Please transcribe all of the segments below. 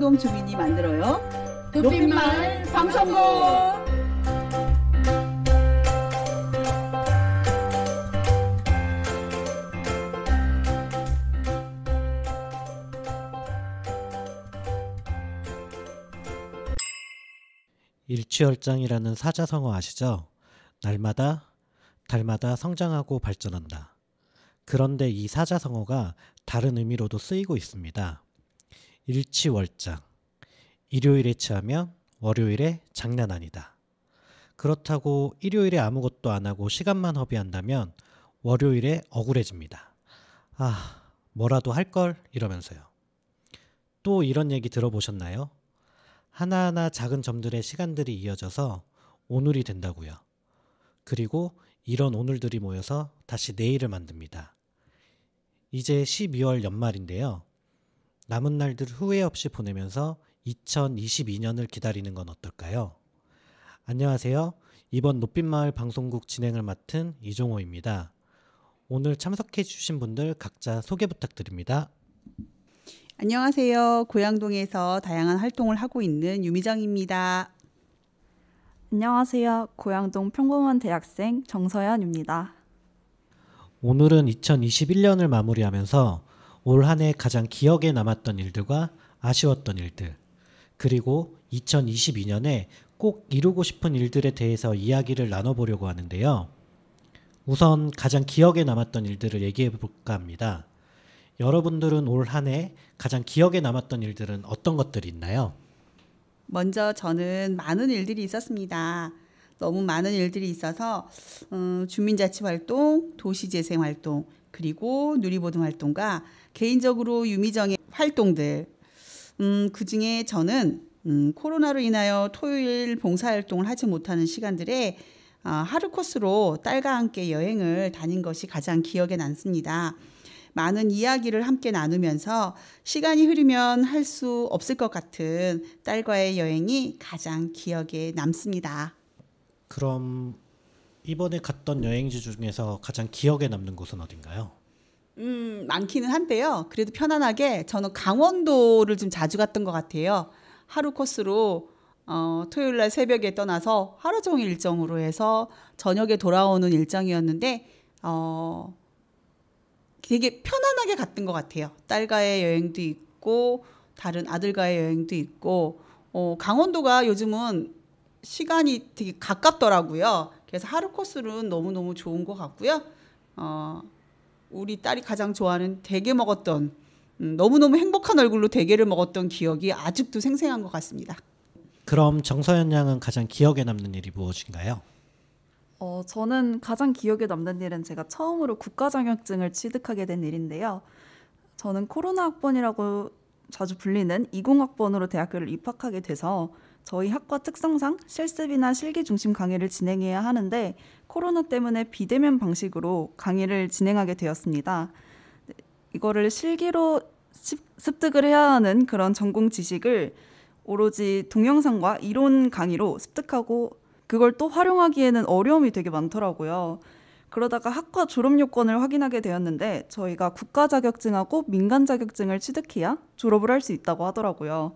고양동 주민이 만들어요. 높임마을 방송국. 일취월장이라는 사자성어 아시죠? 날마다, 달마다 성장하고 발전한다. 그런데 이 사자성어가 다른 의미로도 쓰이고 있습니다. 일취월장. 일요일에 취하면 월요일에 장난 아니다. 그렇다고 일요일에 아무것도 안 하고 시간만 허비한다면 월요일에 억울해집니다. 아, 뭐라도 할 걸 이러면서요. 또 이런 얘기 들어보셨나요? 하나하나 작은 점들의 시간들이 이어져서 오늘이 된다고요. 그리고 이런 오늘들이 모여서 다시 내일을 만듭니다. 이제 12월 연말인데요. 남은 날들 후회 없이 보내면서 2022년을 기다리는 건 어떨까요? 안녕하세요. 이번 높임마을 방송국 진행을 맡은 이종호입니다. 오늘 참석해 주신 분들 각자 소개 부탁드립니다. 안녕하세요. 고양동에서 다양한 활동을 하고 있는 유미정입니다. 안녕하세요. 고양동 평범한 대학생 정서연입니다. 오늘은 2021년을 마무리하면서 올 한 해 가장 기억에 남았던 일들과 아쉬웠던 일들, 그리고 2022년에 꼭 이루고 싶은 일들에 대해서 이야기를 나눠보려고 하는데요. 우선 가장 기억에 남았던 일들을 얘기해 볼까 합니다. 여러분들은 올 한 해 가장 기억에 남았던 일들은 어떤 것들이 있나요? 먼저 저는 많은 일들이 있었습니다. 너무 많은 일들이 있어서 주민자치활동, 도시재생활동, 그리고 누리보등 활동과 개인적으로 유미정의 활동들, 그중에 저는 코로나로 인하여 토요일 봉사활동을 하지 못하는 시간들에 하루 코스로 딸과 함께 여행을 다닌 것이 가장 기억에 남습니다. 많은 이야기를 함께 나누면서 시간이 흐르면 할 수 없을 것 같은 딸과의 여행이 가장 기억에 남습니다. 그럼 이번에 갔던 여행지 중에서 가장 기억에 남는 곳은 어딘가요? 많기는 한데요. 그래도 편안하게 저는 강원도를 좀 자주 갔던 것 같아요. 하루 코스로 토요일 날 새벽에 떠나서 하루 종일 일정으로 해서 저녁에 돌아오는 일정이었는데 되게 편안하게 갔던 것 같아요. 딸과의 여행도 있고 다른 아들과의 여행도 있고 강원도가 요즘은 시간이 되게 가깝더라고요. 그래서 하루 코스는 너무너무 좋은 것 같고요. 우리 딸이 가장 좋아하는 대게 먹었던 너무너무 행복한 얼굴로 대게를 먹었던 기억이 아직도 생생한 것 같습니다. 그럼 정서연 양은 가장 기억에 남는 일이 무엇인가요? 저는 가장 기억에 남는 일은 제가 처음으로 국가 자격증을 취득하게 된 일인데요. 저는 코로나 학번이라고 자주 불리는 20학번으로 대학교를 입학하게 돼서 저희 학과 특성상 실습이나 실기 중심 강의를 진행해야 하는데 코로나 때문에 비대면 방식으로 강의를 진행하게 되었습니다. 이거를 실기로 습득을 해야 하는 그런 전공 지식을 오로지 동영상과 이론 강의로 습득하고 그걸 또 활용하기에는 어려움이 되게 많더라고요. 그러다가 학과 졸업 요건을 확인하게 되었는데 저희가 국가 자격증하고 민간 자격증을 취득해야 졸업을 할 수 있다고 하더라고요.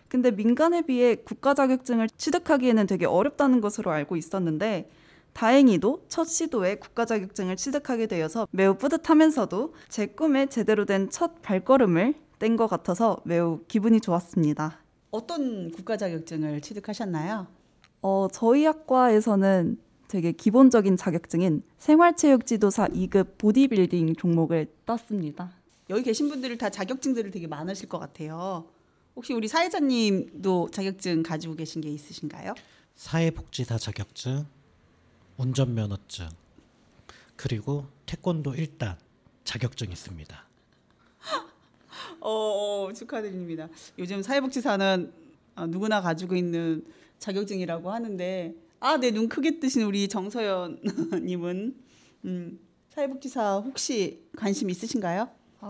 근데 민간에 비해 국가 자격증을 취득하기에는 되게 어렵다는 것으로 알고 있었는데 다행히도 첫 시도에 국가 자격증을 취득하게 되어서 매우 뿌듯하면서도 제 꿈에 제대로 된 첫 발걸음을 뗀 것 같아서 매우 기분이 좋았습니다. 어떤 국가 자격증을 취득하셨나요? 저희 학과에서는 되게 기본적인 자격증인 생활체육지도사 2급 보디빌딩 종목을 땄습니다. 여기 계신 분들이 다 자격증들이 되게 많으실 것 같아요. 혹시 우리 사회자님도 자격증 가지고 계신 게 있으신가요? 사회복지사 자격증, 운전면허증, 그리고 태권도 1단 자격증 있습니다. 축하드립니다. 요즘 사회복지사는 누구나 가지고 있는 자격증이라고 하는데 내 눈 크게 뜨신 우리 정서연님은 사회복지사 혹시 관심 있으신가요?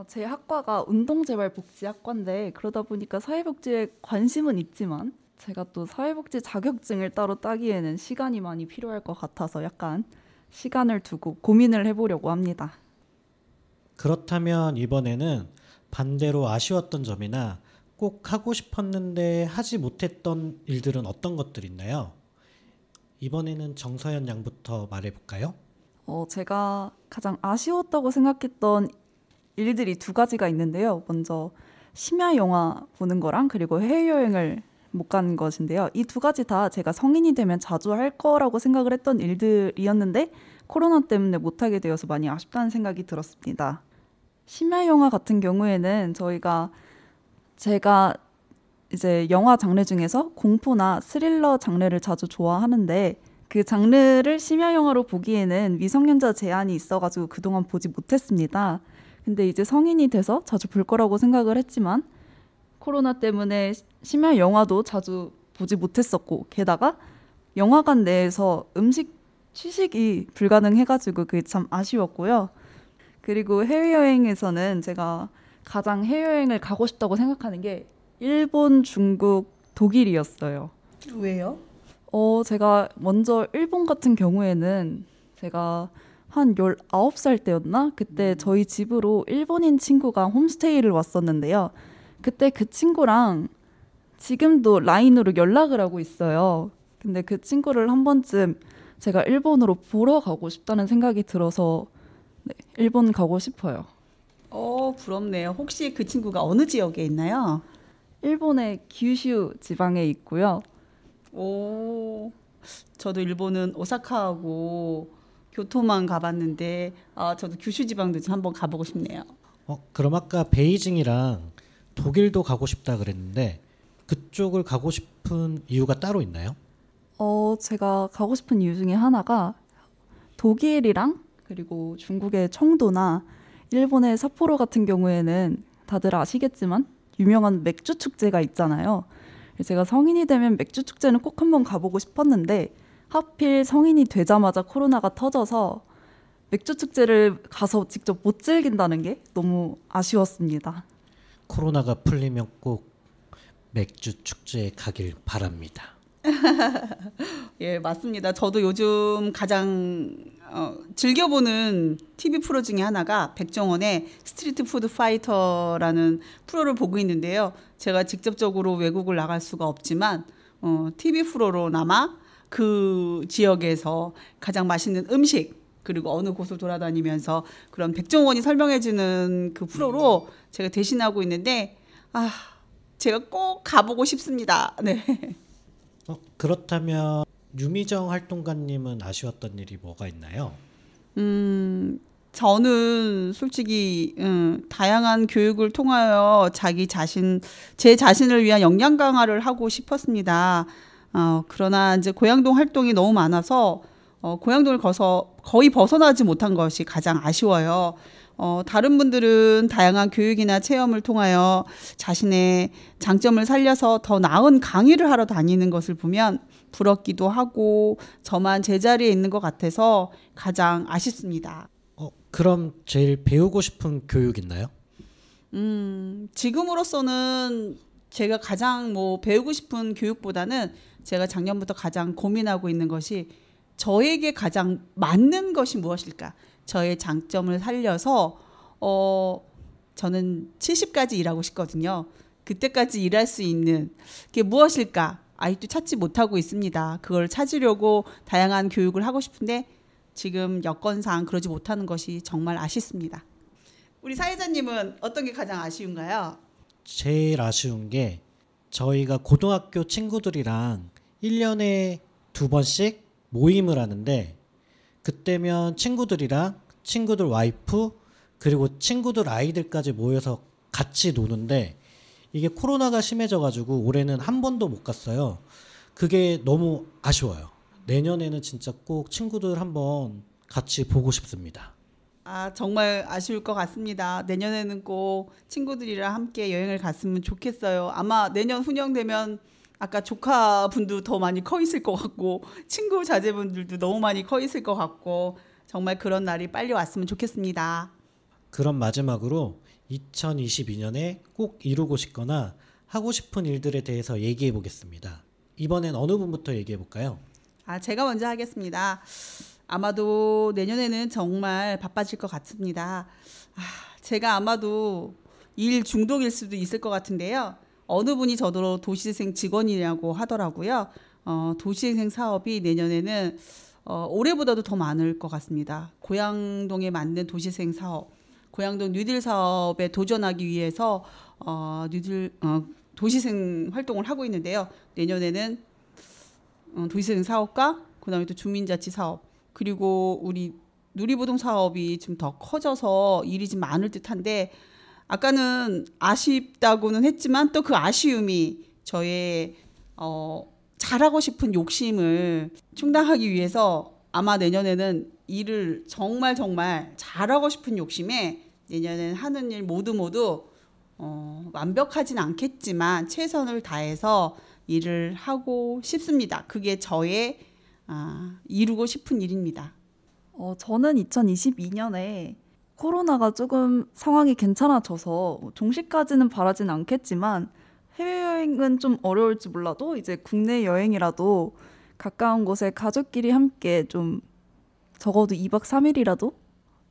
제 학과가 운동재활복지학과인데 그러다 보니까 사회복지에 관심은 있지만 제가 또 사회복지 자격증을 따로 따기에는 시간이 많이 필요할 것 같아서 약간 시간을 두고 고민을 해보려고 합니다. 그렇다면 이번에는 반대로 아쉬웠던 점이나 꼭 하고 싶었는데 하지 못했던 일들은 어떤 것들 있나요? 이번에는 정서연 양부터 말해볼까요? 제가 가장 아쉬웠다고 생각했던 일들이 두 가지가 있는데요. 먼저 심야 영화 보는 거랑 그리고 해외여행을 못 가는 것인데요. 이 두 가지 다 제가 성인이 되면 자주 할 거라고 생각을 했던 일들이었는데 코로나 때문에 못하게 되어서 많이 아쉽다는 생각이 들었습니다. 심야 영화 같은 경우에는 제가 이제 영화 장르 중에서 공포나 스릴러 장르를 자주 좋아하는데 그 장르를 심야 영화로 보기에는 미성년자 제한이 있어가지고 그동안 보지 못했습니다. 근데 이제 성인이 돼서 자주 볼 거라고 생각을 했지만 코로나 때문에 심야 영화도 자주 보지 못했었고 게다가 영화관 내에서 취식이 불가능해가지고 그게 참 아쉬웠고요. 그리고 해외여행에서는 제가 가장 해외여행을 가고 싶다고 생각하는 게 일본, 중국, 독일이었어요. 왜요? 제가 먼저 일본 같은 경우에는 제가 한 19살 때였나? 그때 저희 집으로 일본인 친구가 홈스테이를 왔었는데요. 그때 그 친구랑 지금도 라인으로 연락을 하고 있어요. 근데 그 친구를 한 번쯤 제가 일본으로 보러 가고 싶다는 생각이 들어서 네, 일본 가고 싶어요. 부럽네요. 혹시 그 친구가 어느 지역에 있나요? 일본의 규슈 지방에 있고요. 저도 일본은 오사카하고 교토만 가봤는데 저도 규슈 지방도 좀 한번 가보고 싶네요. 그럼 아까 베이징이랑 독일도 가고 싶다 그랬는데 그쪽을 가고 싶은 이유가 따로 있나요? 제가 가고 싶은 이유 중에 하나가 독일이랑 그리고 중국의 청도나 일본의 삿포로 같은 경우에는 다들 아시겠지만 유명한 맥주 축제가 있잖아요. 제가 성인이 되면 맥주 축제는 꼭 한번 가보고 싶었는데 하필 성인이 되자마자 코로나가 터져서 맥주 축제를 가서 직접 못 즐긴다는 게 너무 아쉬웠습니다. 코로나가 풀리면 꼭 맥주 축제에 가길 바랍니다. 예, 맞습니다. 저도 요즘 가장 즐겨보는 TV 프로 중에 하나가 백종원의 스트리트 푸드 파이터라는 프로를 보고 있는데요. 제가 직접적으로 외국을 나갈 수가 없지만 TV 프로로나마 그 지역에서 가장 맛있는 음식 그리고 어느 곳을 돌아다니면서 그런 백종원이 설명해주는 그 프로로 제가 대신하고 있는데 제가 꼭 가보고 싶습니다. 네. 그렇다면 유미정 활동가님은 아쉬웠던 일이 뭐가 있나요? 저는 솔직히 다양한 교육을 통하여 제 자신을 위한 역량 강화를 하고 싶었습니다. 그러나 이제 고양동 활동이 너무 많아서 고양동을 거의 벗어나지 못한 것이 가장 아쉬워요. 다른 분들은 다양한 교육이나 체험을 통하여 자신의 장점을 살려서 더 나은 강의를 하러 다니는 것을 보면 부럽기도 하고 저만 제자리에 있는 것 같아서 가장 아쉽습니다. 그럼 제일 배우고 싶은 교육 있나요? 지금으로서는 제가 가장 배우고 싶은 교육보다는 제가 작년부터 가장 고민하고 있는 것이 저에게 가장 맞는 것이 무엇일까? 저의 장점을 살려서 저는 70까지 일하고 싶거든요. 그때까지 일할 수 있는 게 무엇일까? 아직도 찾지 못하고 있습니다. 그걸 찾으려고 다양한 교육을 하고 싶은데 지금 여건상 그러지 못하는 것이 정말 아쉽습니다. 우리 사회자님은 어떤 게 가장 아쉬운가요? 제일 아쉬운 게 저희가 고등학교 친구들이랑 1년에 2번씩 모임을 하는데 그때면 친구들이랑 친구들 와이프 그리고 친구들 아이들까지 모여서 같이 노는데 이게 코로나가 심해져가지고 올해는 한 번도 못 갔어요. 그게 너무 아쉬워요. 내년에는 진짜 꼭 친구들 한번 같이 보고 싶습니다. 정말 아쉬울 것 같습니다. 내년에는 꼭 친구들이랑 함께 여행을 갔으면 좋겠어요. 아마 내년 훈영 되면 아까 조카분도 더 많이 커 있을 것 같고 친구 자제분들도 너무 많이 커 있을 것 같고 정말 그런 날이 빨리 왔으면 좋겠습니다. 그럼 마지막으로 2022년에 꼭 이루고 싶거나 하고 싶은 일들에 대해서 얘기해 보겠습니다. 이번엔 어느 분부터 얘기해 볼까요? 제가 먼저 하겠습니다. 아마도 내년에는 정말 바빠질 것 같습니다. 제가 아마도 일 중독일 수도 있을 것 같은데요. 어느 분이 저도 도시재생 직원이라고 하더라고요. 도시재생 사업이 내년에는 올해보다도 더 많을 것 같습니다. 고양동에 만든 도시재생 사업, 고양동 뉴딜 사업에 도전하기 위해서 도시재생 활동을 하고 있는데요. 내년에는 도시재생 사업과 그다음에 또 주민자치 사업, 그리고 우리 누리보동 사업이 좀 더 커져서 일이 좀 많을 듯한데, 아까는 아쉽다고는 했지만 또 그 아쉬움이 저의 잘하고 싶은 욕심을 충당하기 위해서 아마 내년에는 일을 정말 잘하고 싶은 욕심에 내년에는 하는 일 모두 완벽하진 않겠지만 최선을 다해서 일을 하고 싶습니다. 그게 저의 이루고 싶은 일입니다. 저는 2022년에 코로나가 조금 상황이 괜찮아져서 종식까지는 바라진 않겠지만 해외여행은 좀 어려울지 몰라도 이제 국내 여행이라도 가까운 곳에 가족끼리 함께 좀 적어도 2박 3일이라도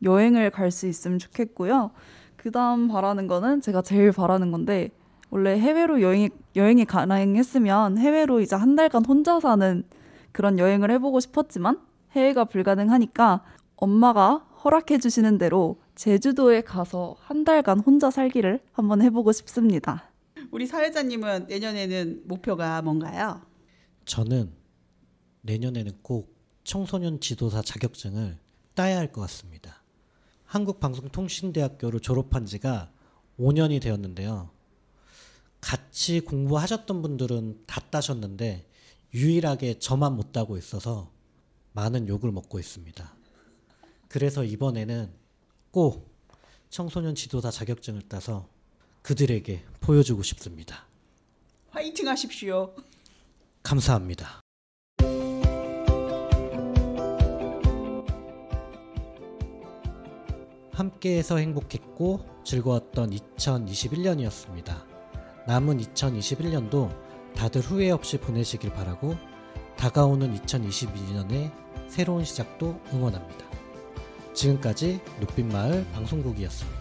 여행을 갈 수 있으면 좋겠고요. 그 다음 바라는 거는 제가 제일 바라는 건데, 원래 해외로 여행이 가능했으면 해외로 이제 한 달간 혼자 사는 그런 여행을 해보고 싶었지만 해외가 불가능하니까 엄마가 허락해 주시는 대로 제주도에 가서 한 달간 혼자 살기를 한번 해보고 싶습니다. 우리 사회자님은 내년에는 목표가 뭔가요? 저는 내년에는 꼭 청소년 지도사 자격증을 따야 할 것 같습니다. 한국방송통신대학교를 졸업한 지가 5년이 되었는데요. 같이 공부하셨던 분들은 다 따셨는데 유일하게 저만 못 따고 있어서 많은 욕을 먹고 있습니다. 그래서 이번에는 꼭 청소년 지도사 자격증을 따서 그들에게 보여주고 싶습니다. 화이팅 하십시오. 감사합니다. 함께해서 행복했고 즐거웠던 2021년이었습니다. 남은 2021년도 다들 후회 없이 보내시길 바라고 다가오는 2022년의 새로운 시작도 응원합니다. 지금까지 녹빛마을 방송국이었습니다.